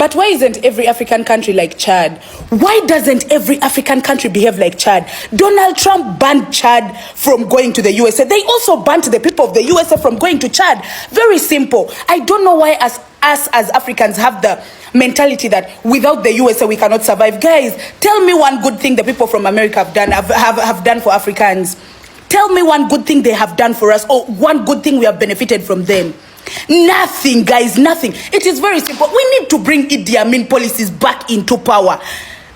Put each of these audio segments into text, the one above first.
But why isn't every African country like Chad? Why doesn't every African country behave like Chad? Donald Trump banned Chad from going to the USA. They also banned the people of the USA from going to Chad. Very simple. I don't know why us as Africans have the mentality that without the USA we cannot survive. Guys, tell me one good thing the people from America have done for Africans. Tell me one good thing they have done for us, or one good thing we have benefited from them. Nothing, guys, nothing. It is very simple. We need to bring Idi Amin policies back into power.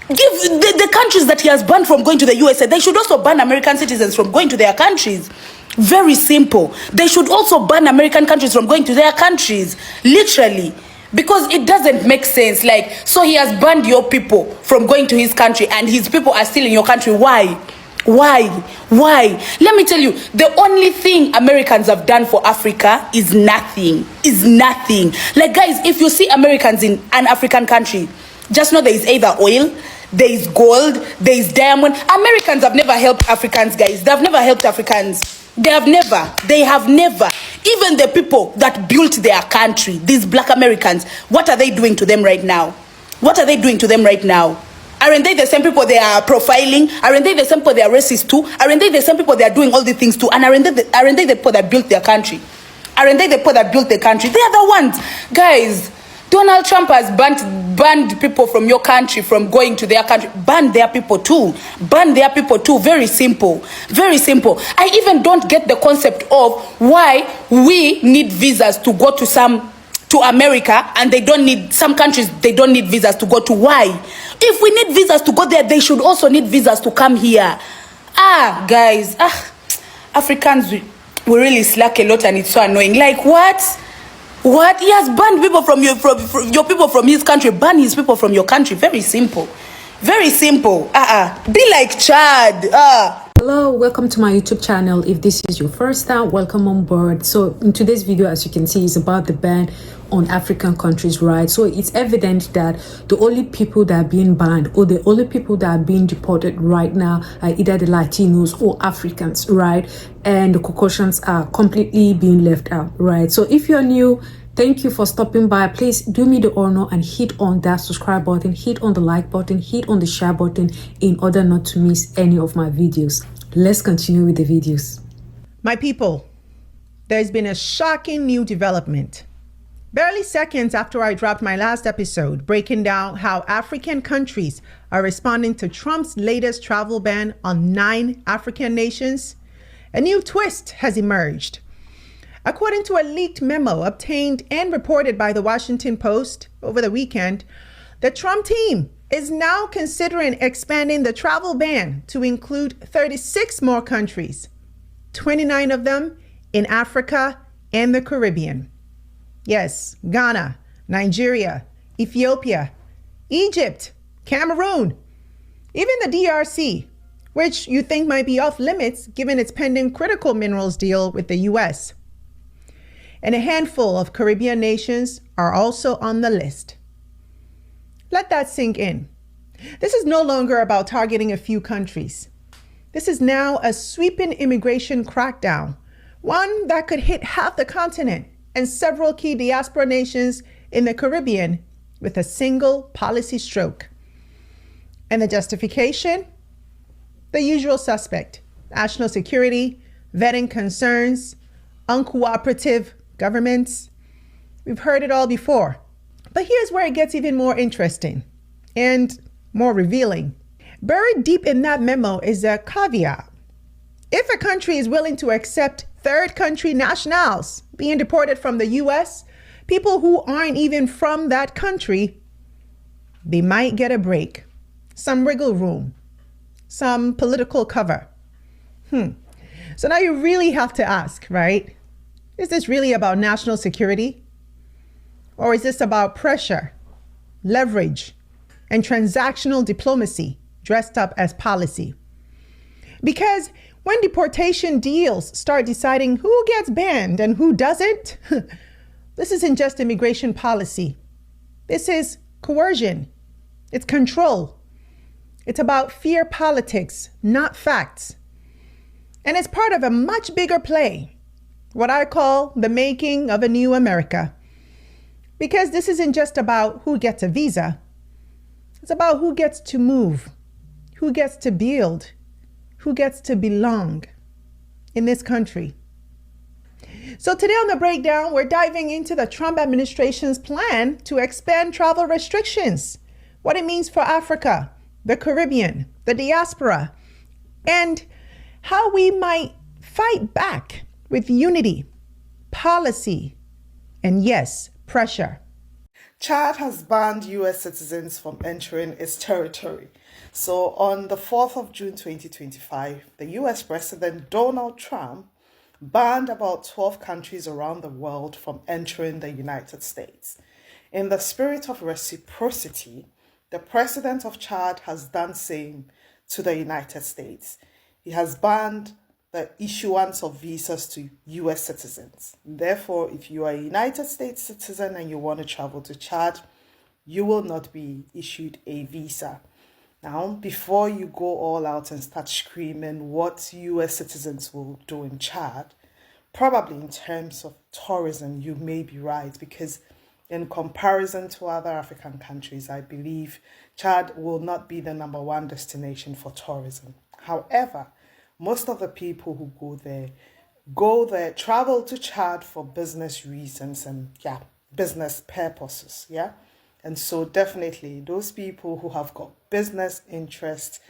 Give the countries that he has banned from going to the USA, they should also ban American citizens from going to their countries. Very simple. They should also ban American countries from going to their countries. Literally. Because it doesn't make sense. Like, so he has banned your people from going to his country and his people are still in your country. Why? Why? Let me tell you, the only thing Americans have done for Africa is nothing. Like, guys, if you see Americans in an African country, just know there is either oil, there is gold, there is diamond. Americans have never helped Africans, guys. They have never helped Africans. They have never. Even the people that built their country, these black Americans, what are they doing to them right now? Aren't they the same people they are profiling? Aren't they the same people they are racist to? Aren't they the same people they are doing all the things to? And aren't they the people that built their country? Aren't they the people that built their country? They are the ones. Guys, Donald Trump has banned people from your country from going to their country. Ban their people too. Very simple. I even don't get the concept of why we need visas to go to America, and some countries they don't need visas to go to. Why? If we need visas to go there, they should also need visas to come here. Guys, Africans, we really slack a lot, and it's so annoying. Like, what? He has banned people from your people from his country. Ban his people from your country. Very simple. Be like Chad. Hello, welcome to my YouTube channel. If this is your first time, welcome on board. So in today's video, as you can see, is about the ban on African countries, right? So it's evident that the only people that are being banned, or the only people that are being deported right now, are either the Latinos or Africans, right? And the Caucasians are completely being left out, right? So if you're new, thank you for stopping by. Please do me the honor and hit on that subscribe button, hit on the like button, hit on the share button in order not to miss any of my videos. Let's continue with the videos. My people, there's been a shocking new development. Barely seconds after I dropped my last episode breaking down how African countries are responding to Trump's latest travel ban on 9 African nations, a new twist has emerged. According to a leaked memo obtained and reported by the Washington Post over the weekend, the Trump team is now considering expanding the travel ban to include 36 more countries, 29 of them in Africa and the Caribbean. Yes, Ghana, Nigeria, Ethiopia, Egypt, Cameroon, even the DRC, which you think might be off limits given its pending critical minerals deal with the US. And a handful of Caribbean nations are also on the list. Let that sink in. This is no longer about targeting a few countries. This is now a sweeping immigration crackdown, one that could hit half the continent and several key diaspora nations in the Caribbean with a single policy stroke. And the justification? The usual suspect: national security, vetting concerns, uncooperative governments. We've heard it all before. But here's where it gets even more interesting and more revealing. Buried deep in that memo is a caveat. If a country is willing to accept third country nationals being deported from the US, people who aren't even from that country, they might get a break, some wiggle room, some political cover. So now you really have to ask, right? Is this really about national security? Or is this about pressure, leverage, and transactional diplomacy dressed up as policy? Because when deportation deals start deciding who gets banned and who doesn't, this isn't just immigration policy. This is coercion. It's control. It's about fear politics, not facts. And it's part of a much bigger play, what I call the making of a new America. Because this isn't just about who gets a visa. It's about who gets to move, who gets to build, who gets to belong in this country. So today on The Breakdown, we're diving into the Trump administration's plan to expand travel restrictions, what it means for Africa, the Caribbean, the diaspora, and how we might fight back with unity, policy, and yes, pressure. Chad has banned US citizens from entering its territory. So on the 4th of June 2025, the US President Donald Trump banned about 12 countries around the world from entering the United States. In the spirit of reciprocity, the President of Chad has done same to the United States. He has banned the issuance of visas to US citizens. Therefore, if you are a United States citizen and you want to travel to Chad, you will not be issued a visa. Now, before you go all out and start screaming what US citizens will do in Chad, probably in terms of tourism, you may be right, because in comparison to other African countries, I believe Chad will not be the #1 destination for tourism. However, most of the people who go there, travel to Chad for business reasons and business purposes, And so definitely those people who have got business interest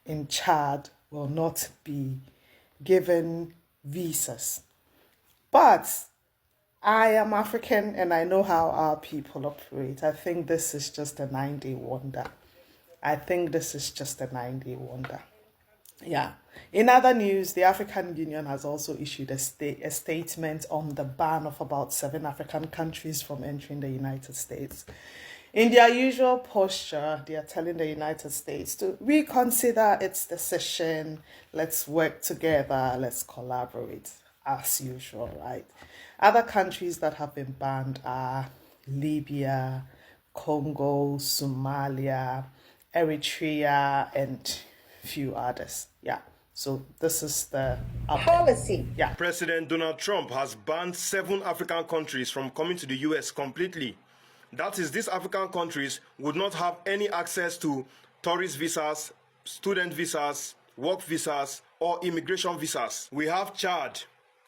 in Chad will not be given visas. But I am African and I know how our people operate. I think this is just a 9-day wonder. Yeah. In other news, the African Union has also issued a statement on the ban of about 7 African countries from entering the United States. In their usual posture, they are telling the United States to reconsider its decision. Let's work together. Let's collaborate as usual, right? Other countries that have been banned are Libya, Congo, Somalia, Eritrea, and few others. So this is the Policy. President Donald Trump has banned 7 African countries from coming to the US completely. That is, these African countries would not have any access to tourist visas, student visas, work visas, or immigration visas. We have Chad,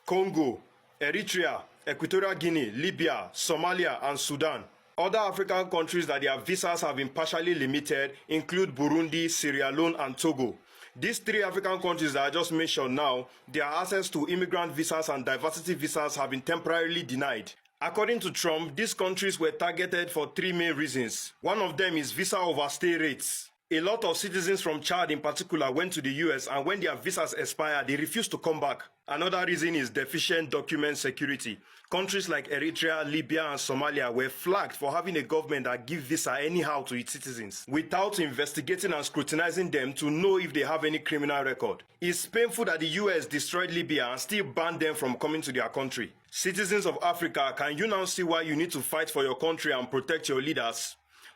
Congo, Eritrea, Equatorial Guinea, Libya, Somalia, and Sudan. Other African countries that their visas have been partially limited include Burundi, Sierra Leone, and Togo. These 3 African countries that I just mentioned now, their access to immigrant visas and diversity visas have been temporarily denied. According to Trump, these countries were targeted for 3 main reasons. One of them is visa overstay rates. A lot of citizens from Chad in particular went to the US, and when their visas expired, they refused to come back. Another reason is deficient document security. Countries like Eritrea, Libya, and Somalia were flagged for having a government that gives visa anyhow to its citizens, without investigating and scrutinizing them to know if they have any criminal record. It's painful that the US destroyed Libya and still banned them from coming to their country. Citizens of Africa, can you now see why you need to fight for your country and protect your leaders?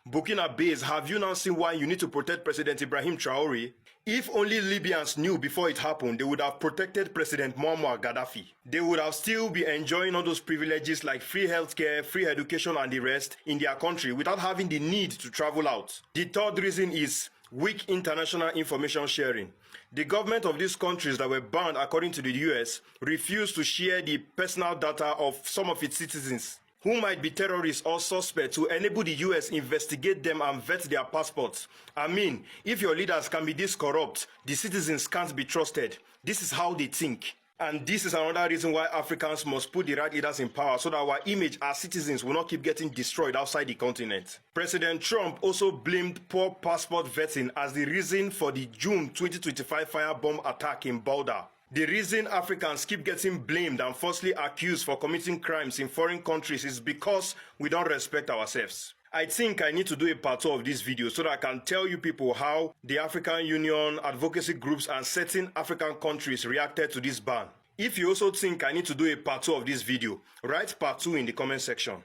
Burkina Faso, have you now seen why you need to protect President Ibrahim Traore? If only Libyans knew before it happened, they would have protected President Muammar Gaddafi. They would have still be enjoying all those privileges like free healthcare, free education, and the rest in their country without having the need to travel out. The third reason is weak international information sharing. The government of these countries that were banned, according to the US, refused to share the personal data of some of its citizens who might be terrorists or suspects, to enable the US investigate them and vet their passports. I mean, if your leaders can be this corrupt, the citizens can't be trusted. This is how they think. And this is another reason why Africans must put the right leaders in power so that our image as citizens will not keep getting destroyed outside the continent. President Trump also blamed poor passport vetting as the reason for the June 2025 firebomb attack in Boulder. The reason Africans keep getting blamed and falsely accused for committing crimes in foreign countries is because we don't respect ourselves. I think I need to do a part 2 of this video so that I can tell you people how the African Union, advocacy groups, and certain African countries reacted to this ban. If you also think I need to do a part 2 of this video, write part 2 in the comment section.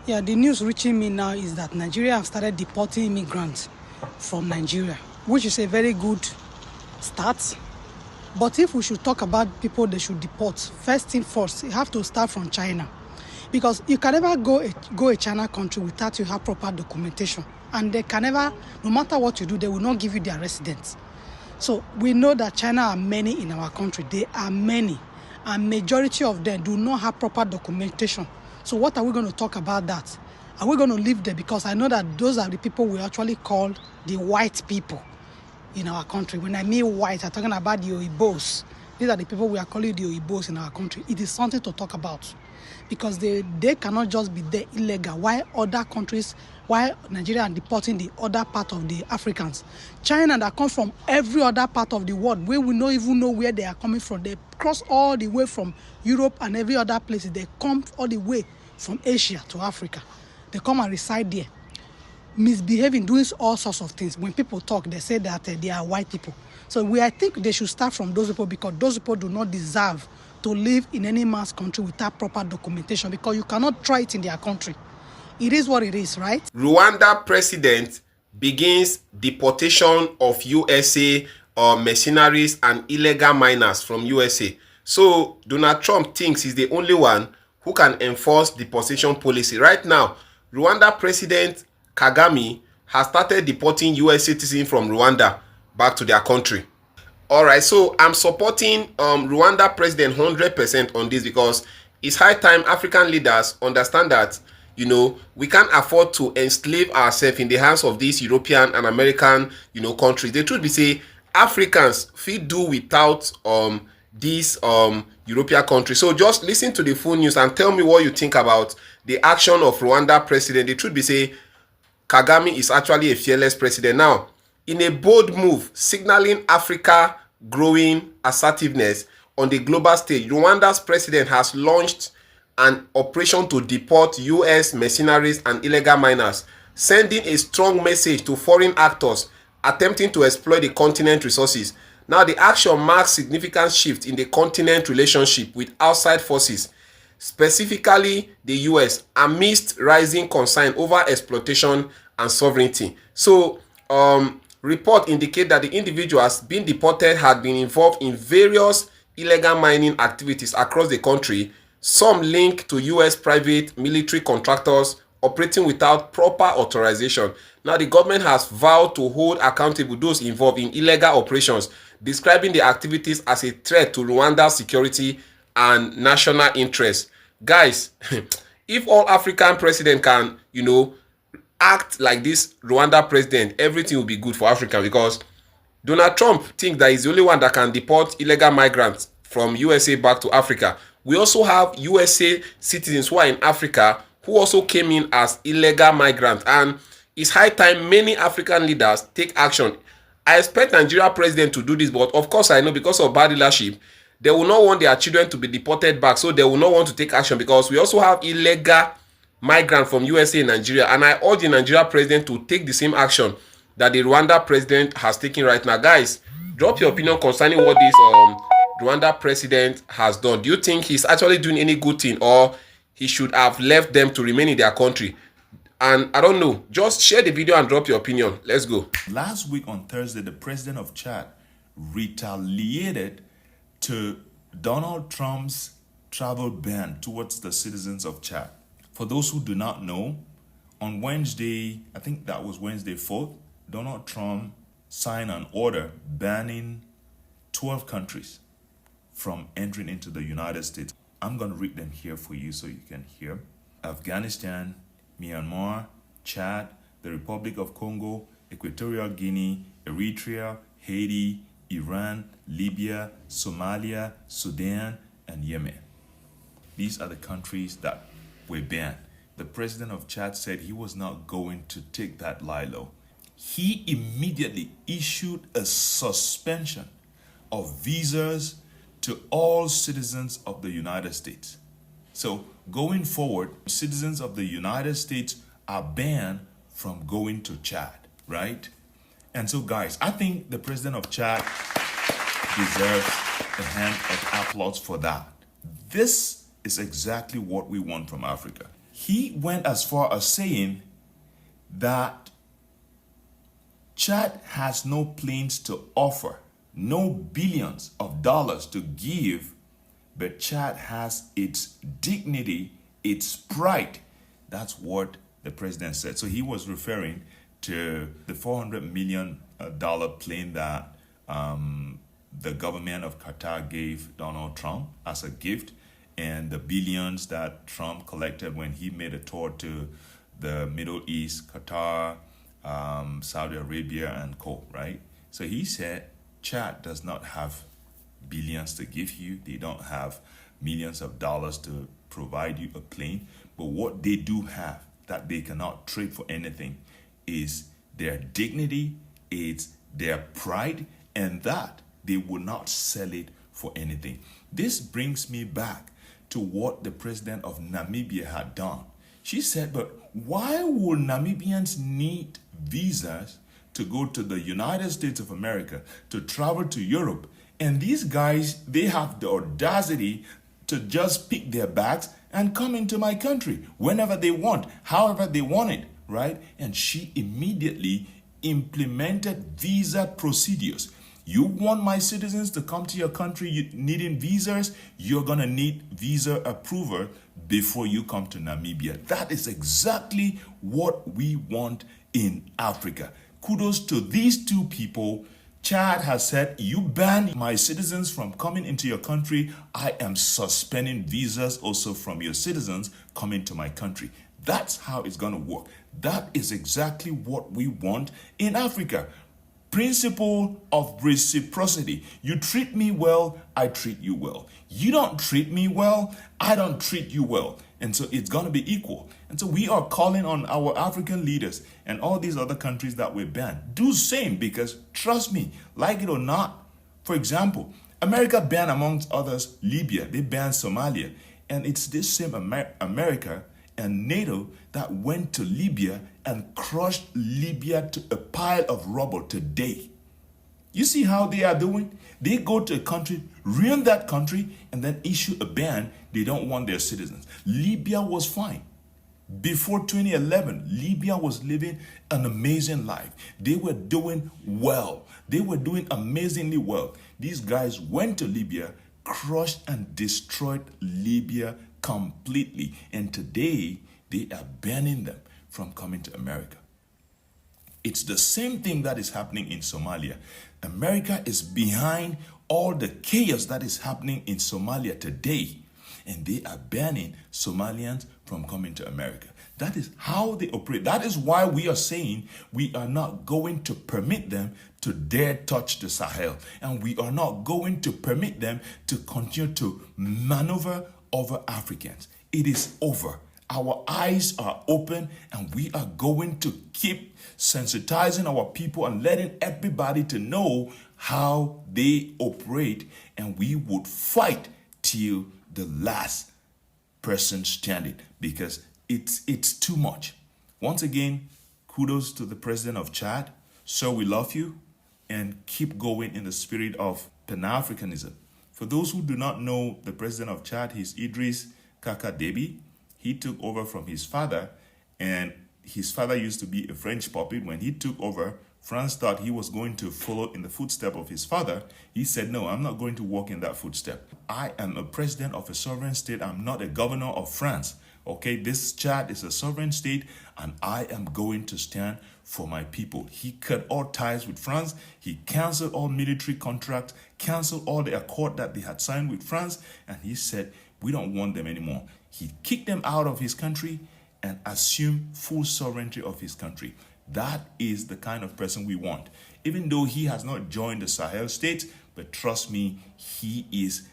Yeah, the news reaching me now is that Nigeria have started deporting immigrants from Nigeria, which is a very good start. But if we should talk about people they should deport, first thing first, you have to start from China. Because you can never go a China country without you have proper documentation. And they can never, no matter what you do, they will not give you their residence. So we know that China are many in our country. They are many. And majority of them do not have proper documentation. So what are we going to talk about that? Are we going to live there? Because I know that those are the people we actually call the white people in our country. When I mean white, I'm talking about the Oibos. These are the people we are calling the Oibos in our country. It is something to talk about. Because they cannot just be there illegal. Why other countries, why Nigeria are deporting the other part of the Africans? China that come from every other part of the world, where we don't even know where they are coming from. They cross all the way from Europe and every other place. They come all the way from Asia to Africa. They come and reside there, misbehaving, doing all sorts of things. When people talk, they say that they are white people. So I think they should start from those people, because those people do not deserve to live in any man's country without proper documentation, because you cannot try it in their country. It is what it is, right? Rwanda president begins deportation of USA mercenaries and illegal miners from USA. So Donald Trump thinks he's the only one who can enforce deportation policy. Right now, Rwanda President Kagame has started deporting US citizens from Rwanda back to their country. Alright, so I'm supporting Rwanda president 100% on this, because it's high time African leaders understand that, you know, we can't afford to enslave ourselves in the hands of these European and American, you know, countries. The truth be say, Africans feel do without these European countries. So just listen to the full news and tell me what you think about the action of Rwanda president. The truth be say, Kagame is actually a fearless president. Now, in a bold move signaling Africa growing assertiveness on the global stage, Rwanda's president has launched an operation to deport US mercenaries and illegal miners, sending a strong message to foreign actors attempting to exploit the continent's resources. Now, the action marks significant shift in the continent's relationship with outside forces, specifically the US, amidst rising concern over exploitation and sovereignty. So, report indicate that the individuals being deported had been involved in various illegal mining activities across the country, some linked to US private military contractors operating without proper authorization. Now, the government has vowed to hold accountable those involved in illegal operations, describing the activities as a threat to Rwanda's security and national interest. Guys, if all African presidents can, you know, act like this Rwanda president, everything will be good for Africa, because Donald Trump thinks that he's the only one that can deport illegal migrants from USA back to Africa. We also have USA citizens who are in Africa who also came in as illegal migrants, and it's high time many African leaders take action. I expect Nigeria president to do this, but of course I know because of bad leadership, they will not want their children to be deported back, so they will not want to take action, because we also have illegal migrant from USA and Nigeria, and I urge the Nigeria president to take the same action that the Rwanda president has taken right now. Guys, drop your opinion concerning what this Rwanda president has done. Do you think he's actually doing any good thing, or he should have left them to remain in their country? And I don't know, just share the video and drop your opinion. Let's go. Last week on Thursday, the president of Chad retaliated to Donald Trump's travel ban towards the citizens of Chad. For those who do not know, on Wednesday, I think that was Wednesday 4th, Donald Trump signed an order banning 12 countries from entering into the United States. I'm going to read them here for you so you can hear. Afghanistan, Myanmar, Chad, the Republic of Congo, Equatorial Guinea, Eritrea, Haiti, Iran, Libya, Somalia, Sudan, and Yemen. These are the countries that were banned. The president of Chad said he was not going to take that lie low. He immediately issued a suspension of visas to all citizens of the United States. So going forward, citizens of the United States are banned from going to Chad, right? And so guys, I think the president of Chad deserves a hand of applause for that. This is exactly what we want from Africa. He went as far as saying that Chad has no planes to offer no billions of dollars to give, but Chad has its dignity, its pride. That's what the president said. So he was referring to the $400 million plane that the government of Qatar gave Donald Trump as a gift, and the billions that Trump collected when he made a tour to the Middle East, Qatar, Saudi Arabia, and co. Right? So he said Chad does not have billions to give you. They don't have millions of dollars to provide you a plane. But what they do have that they cannot trade for anything is their dignity, it's their pride, and that they will not sell it for anything. This brings me back to what the president of Namibia had done. She said, but why would Namibians need visas to go to the United States of America, to travel to Europe? And these guys, they have the audacity to just pick their bags and come into my country whenever they want, however they want it, right? And she immediately implemented visa procedures. You want my citizens to come to your country needing visas, you're going to need visa approval before you come to Namibia. That is exactly what we want in Africa. Kudos to these two people. Chad has said, you ban my citizens from coming into your country, I am suspending visas also from your citizens coming to my country. That's how it's going to work. That is exactly what we want in Africa. Principle of reciprocity. You treat me well, I treat you well. You don't treat me well, I don't treat you well. And so it's going to be equal. And so we are calling on our African leaders and all these other countries that we ban. Do same, because trust me, like it or not, for example, America banned, amongst others, Libya. They banned Somalia. And it's this same America and NATO that went to Libya and crushed Libya to a pile of rubble today. You see how they are doing? They go to a country, ruin that country, and then issue a ban. They don't want their citizens. Libya was fine. Before 2011, Libya was living an amazing life. They were doing well. They were doing amazingly well. These guys went to Libya, crushed and destroyed Libya completely. And today, they are banning them from coming to America. It's the same thing that is happening in Somalia. America is behind all the chaos that is happening in Somalia today. And they are banning Somalians from coming to America. That is how they operate. That is why we are saying we are not going to permit them to dare touch the Sahel. And we are not going to permit them to continue to maneuver over Africans. It is over. Our eyes are open, and we are going to keep sensitizing our people and letting everybody to know how they operate, and we would fight till the last person standing, because it's too much. Once again, kudos to the president of Chad. Sir, we love you, and keep going in the spirit of Pan-Africanism. For those who do not know the president of Chad, he's Idris Kaka Deby. He took over from his father, and his father used to be a French puppet. When he took over, France thought he was going to follow in the footsteps of his father. He said, no, I'm not going to walk in that footstep. I am a president of a sovereign state. I'm not a governor of France. Okay, this Chad is a sovereign state, and I am going to stand for my people. He cut all ties with France. He canceled all military contracts, canceled all the accord that they had signed with France, and he said, we don't want them anymore. He kicked them out of his country and assumed full sovereignty of his country. That is the kind of person we want. Even though he has not joined the Sahel states, but trust me, he is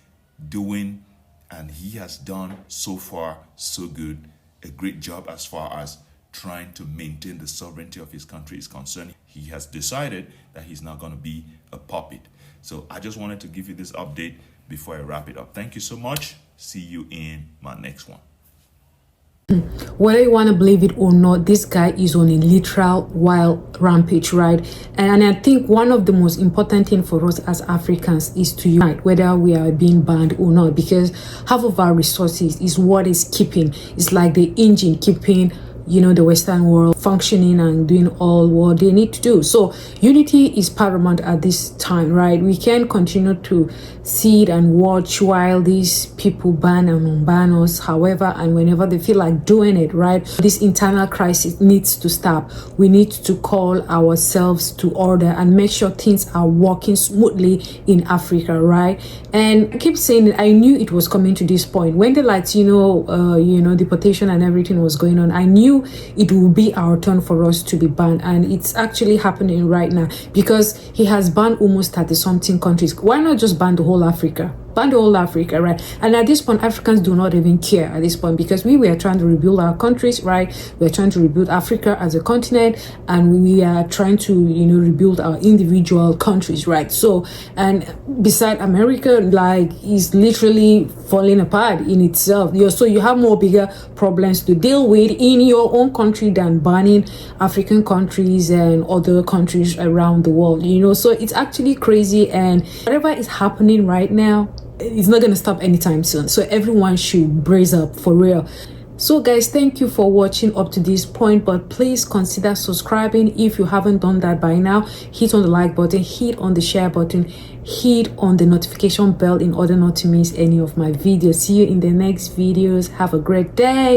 doing, and he has done so far so good, a great job as far as trying to maintain the sovereignty of his country is concerned. He has decided that he's not going to be a puppet. So I just wanted to give you this update before I wrap it up. Thank you so much. See you in my next one. Whether you want to believe it or not, this guy is on a literal wild rampage, right? And I think one of the most important thing for us as Africans is to unite, whether we are being banned or not, because half of our resources is what is keeping, it's like the engine keeping you know, the Western world functioning and doing all what they need to do. So unity is paramount at this time, right? We can't continue to sit and watch while these people ban and unban us, however and whenever they feel like doing it, right? This internal crisis needs to stop. We need to call ourselves to order and make sure things are working smoothly in Africa, right? And I keep saying it, I knew it was coming to this point when the deportation and everything was going on. I knew it would be our turn for us to be banned, and it's actually happening right now because he has banned almost 30 something countries. Why not just ban the whole Africa? Ban the whole Africa, right? And at this point, Africans do not even care at this point because we were trying to rebuild our countries, right? We're trying to rebuild Africa as a continent, and we are trying to, rebuild our individual countries, right? So, and beside America, like, is literally falling apart in itself. So you have more bigger problems to deal with in your own country than banning African countries and other countries around the world, So it's actually crazy, and whatever is happening right now, it's not going to stop anytime soon. So everyone should brace up for real. So guys, thank you for watching up to this point, but please consider subscribing if you haven't done that by now. Hit on the like button, hit on the share button, hit on the notification bell in order not to miss any of my videos. See you in the next videos. Have a great day.